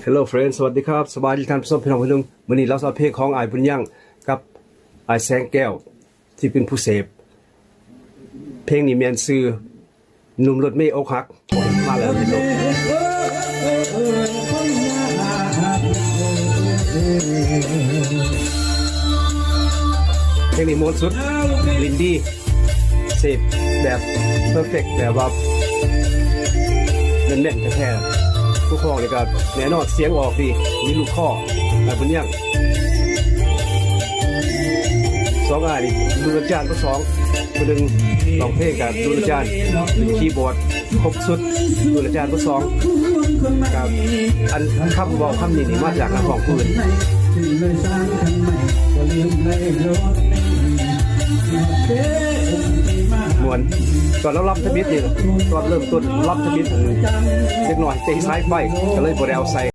Hello friends สวัสดีครับสบายดีท่านผู้ชมพี่น้องพี่น้องวันนี้เราสอบเพลงของอายบุญยังกับอายแสงแก้วที่เป็นผู้เสพเพลงนี้แมนซื้อหนุ่มรถเมล์อกหักมาแล้วพี่น้องเพลงนี้มวนสุดลินดี้เสพแบบเพอร์เฟกต์แบบว่าเน่นๆแท้ๆผู้ครองเลยก็แน่นอนเสียงออกดีมีลูกข้อแบบบุญยังสองอ่ะนี่ดูอาจารย์ก็สองคนหนึ่งร้องเพลงกับดูอาจารย์เป็นคีย์บอร์ดครบสุดดูอาจารย์ก็สองกับอันคำบอกคำนี้นี่มาจากนักร้องปืนมวนก่อนเรารับทบิดนี่ตอนเริ่มต้นรับทบิดเล็กน้อยเตะซ้ายไปก็เลยบอลเอาใส่